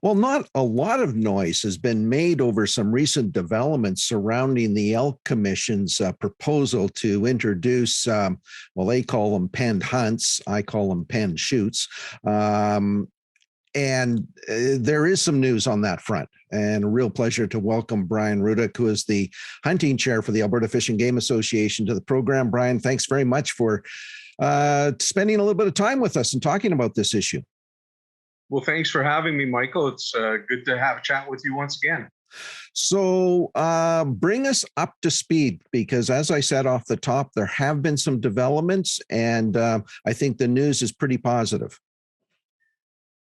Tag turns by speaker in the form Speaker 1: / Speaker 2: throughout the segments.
Speaker 1: Well, not a lot of noise has been made over some recent developments surrounding the Elk Commission's proposal to introduce, well, they call them penned hunts. I call them penned shoots. Um, and there is some news on that front. And a real pleasure to welcome Brian Rudick, who is the hunting chair for the Alberta Fish and Game Association, to the program. Brian, thanks very much for spending a little bit of time with us and talking about this issue.
Speaker 2: Well, thanks for having me, Michael. It's good to have a chat with you once again.
Speaker 1: So bring us up to speed, because as I said off the top, there have been some developments, and I think the news is pretty positive.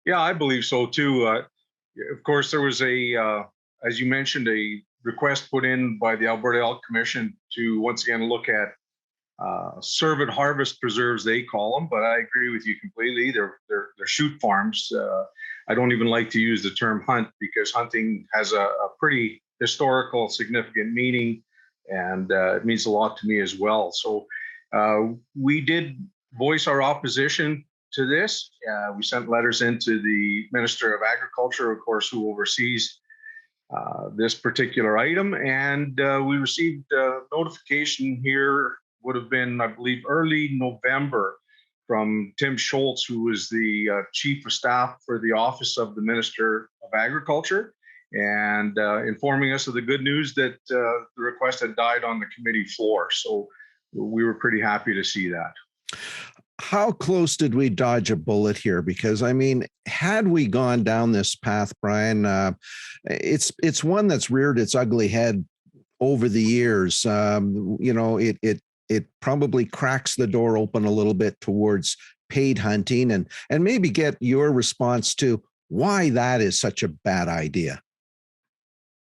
Speaker 2: Yeah, I believe so too. Of course, there was as you mentioned, a request put in by the Alberta Elk Commission to once again look at cervid harvest preserves, they call them, but I agree with you completely. They're shoot farms. I don't even like to use the term hunt, because hunting has a pretty historical, significant meaning, and it means a lot to me as well. So we did voice our opposition to this. We sent letters into the Minister of Agriculture, of course, who oversees this particular item, and we received notification here, would have been, I believe, early November, from Tim Schultz, who is the Chief of Staff for the Office of the Minister of Agriculture, and informing us of the good news that the request had died on the committee floor. So we were pretty happy to see that.
Speaker 1: How close did we dodge a bullet here? Because I mean, had we gone down this path, Brian, it's one that's reared its ugly head over the years. It probably cracks the door open a little bit towards paid hunting, and maybe get your response to why that is such a bad idea.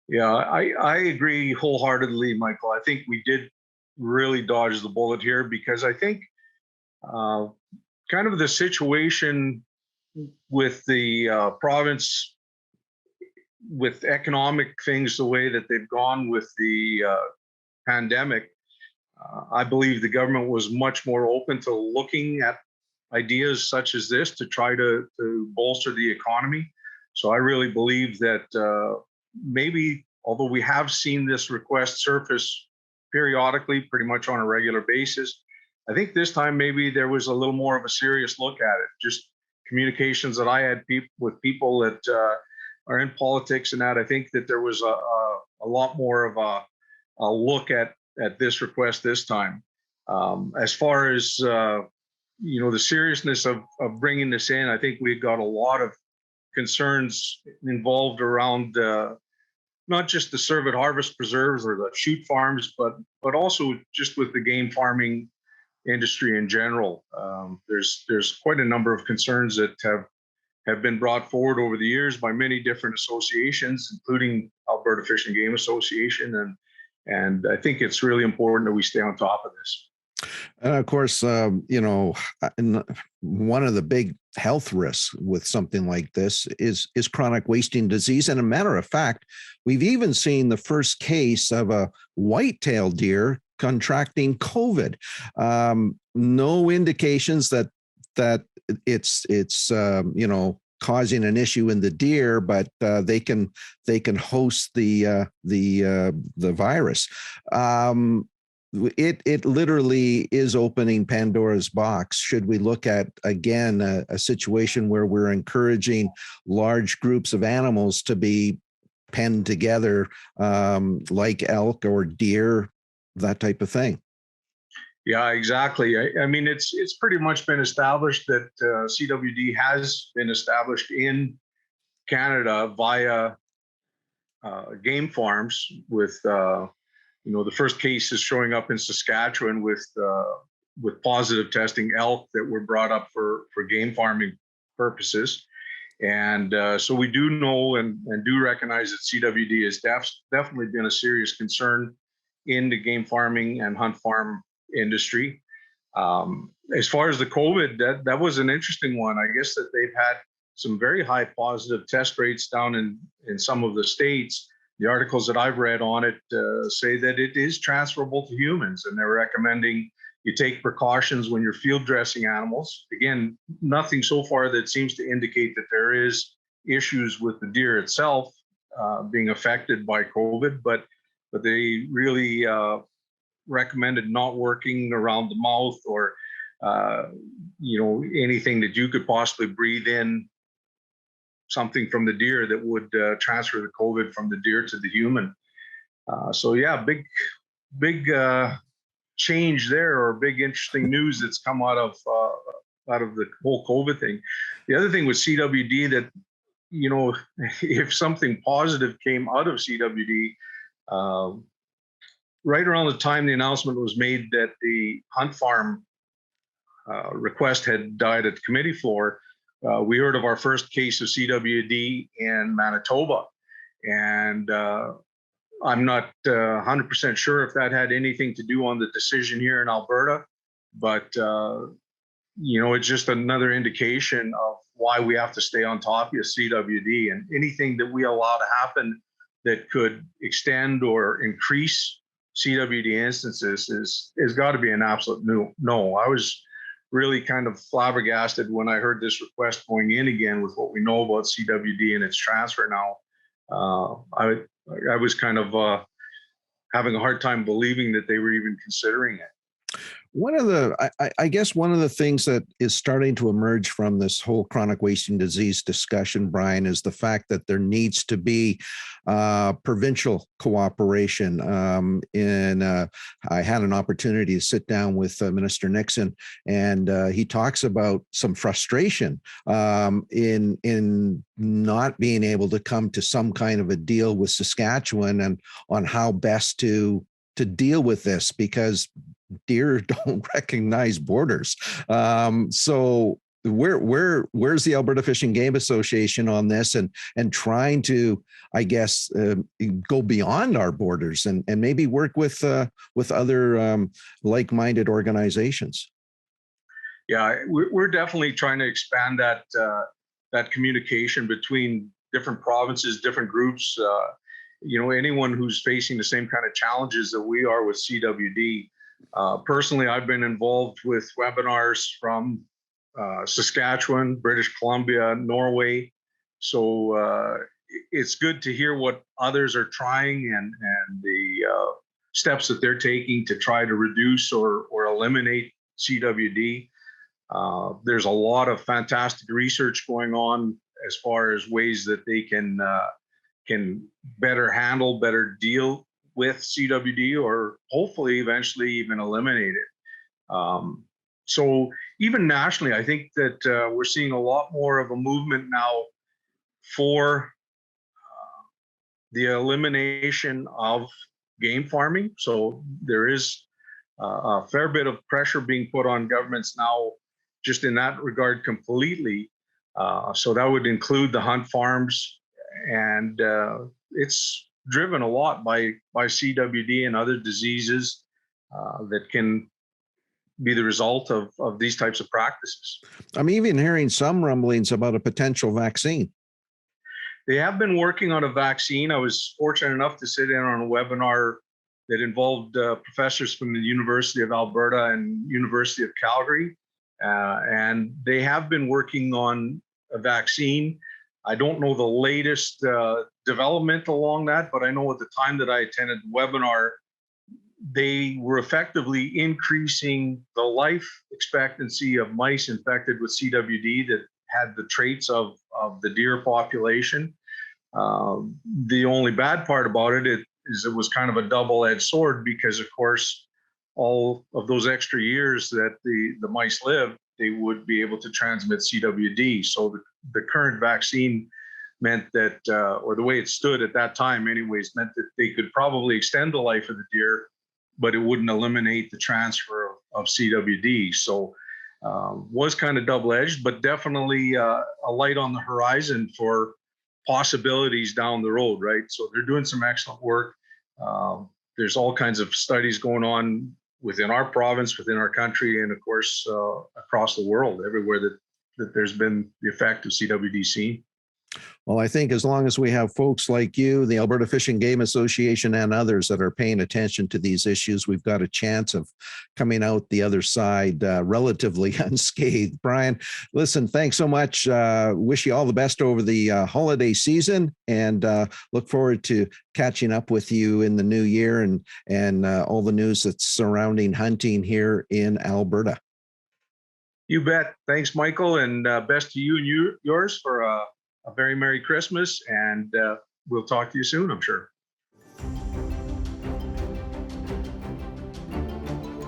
Speaker 2: Yeah, I agree wholeheartedly, Michael. I think we did really dodge the bullet here, because I think kind of the situation with the province, with economic things, the way that they've gone with the pandemic, I believe the government was much more open to looking at ideas such as this to try to bolster the economy. So I really believe that maybe, although we have seen this request surface periodically, pretty much on a regular basis, I think this time maybe there was a little more of a serious look at it. Just communications that I had with people that are in politics and that, I think that there was a lot more of a look at this request this time. As far as the seriousness of bringing this in, I think we've got a lot of concerns involved around not just the cervid harvest preserves or the shoot farms, but also just with the game farming industry in general. There's quite a number of concerns that have been brought forward over the years by many different associations, including Alberta Fish and Game Association, and I think it's really important that we stay on top of this.
Speaker 1: And of course, one of the big health risks with something like this is chronic wasting disease. And a matter of fact, we've even seen the first case of a white-tailed deer contracting COVID. No indications that it's causing an issue in the deer, but they can host the virus. It literally is opening Pandora's box. Should we look at, again, a situation where we're encouraging large groups of animals to be penned together, like elk or deer, that type of thing?
Speaker 2: Yeah, exactly. I mean, it's pretty much been established that CWD has been established in Canada via game farms with the first case is showing up in Saskatchewan with positive testing elk that were brought up for game farming purposes. And so we do know and do recognize that CWD has definitely been a serious concern in the game farming and hunt farm industry. As far as the COVID, that was an interesting one. I guess that they've had some very high positive test rates down in some of the states. The articles that I've read on it say that it is transferable to humans, and they're recommending you take precautions when you're field dressing animals. Again, nothing so far that seems to indicate that there is issues with the deer itself being affected by COVID, but they really recommended not working around the mouth or anything that you could possibly breathe in something from the deer that would transfer the COVID from the deer to the human. So yeah, big change there, or big interesting news that's come out of the whole COVID thing. The other thing with CWD that, if something positive came out of CWD, right around the time the announcement was made that the hunt farm request had died at the committee floor, we heard of our first case of CWD in Manitoba. And I'm not 100% sure if that had anything to do on the decision here in Alberta, but it's just another indication of why we have to stay on top of CWD, and anything that we allow to happen that could extend or increase CWD instances is got to be an absolute no. I was really kind of flabbergasted when I heard this request going in again with what we know about CWD and its transfer now. I was kind of having a hard time believing that they were even considering it.
Speaker 1: I guess one of the things that is starting to emerge from this whole chronic wasting disease discussion, Brian, is the fact that there needs to be provincial cooperation. I had an opportunity to sit down with Minister Nixon, and he talks about some frustration in not being able to come to some kind of a deal with Saskatchewan and on how best to deal with this, because deer don't recognize borders. So where's the Alberta Fish and Game Association on this, and trying to, I guess, go beyond our borders and maybe work with other like-minded organizations?
Speaker 2: Yeah, we're definitely trying to expand that communication between different provinces, different groups. Anyone who's facing the same kind of challenges that we are with CWD. Personally, I've been involved with webinars from Saskatchewan, British Columbia, Norway. So it's good to hear what others are trying and the steps that they're taking to try to reduce or eliminate CWD. There's a lot of fantastic research going on as far as ways that they can better handle, better deal with CWD, or hopefully eventually even eliminate it. So even nationally, I think that we're seeing a lot more of a movement now for the elimination of game farming. So there is a fair bit of pressure being put on governments now just in that regard completely. So that would include the hunt farms, and it's driven a lot by CWD and other diseases that can be the result of these types of practices.
Speaker 1: I'm even hearing some rumblings about a potential vaccine.
Speaker 2: They have been working on a vaccine. I was fortunate enough to sit in on a webinar that involved professors from the University of Alberta and University of Calgary. And they have been working on a vaccine. I don't know the latest development along that, but I know at the time that I attended the webinar, they were effectively increasing the life expectancy of mice infected with CWD that had the traits of the deer population. The only bad part about it is it was kind of a double-edged sword, because of course, all of those extra years that the mice live, they would be able to transmit CWD. So the current vaccine meant that, or the way it stood at that time anyways, meant that they could probably extend the life of the deer, but it wouldn't eliminate the transfer of CWD. So was kind of double-edged, but definitely a light on the horizon for possibilities down the road, right? So they're doing some excellent work. There's all kinds of studies going on within our province, within our country, and of course, across the world, everywhere that there's been the effect of CWD seen.
Speaker 1: Well, I think as long as we have folks like you, the Alberta Fish and Game Association, and others that are paying attention to these issues, we've got a chance of coming out the other side relatively unscathed. Brian, listen, thanks so much. Wish you all the best over the holiday season, and look forward to catching up with you in the new year and all the news that's surrounding hunting here in Alberta.
Speaker 2: You bet. Thanks, Michael, and best to you and yours for a very Merry Christmas. And we'll talk to you soon, I'm sure.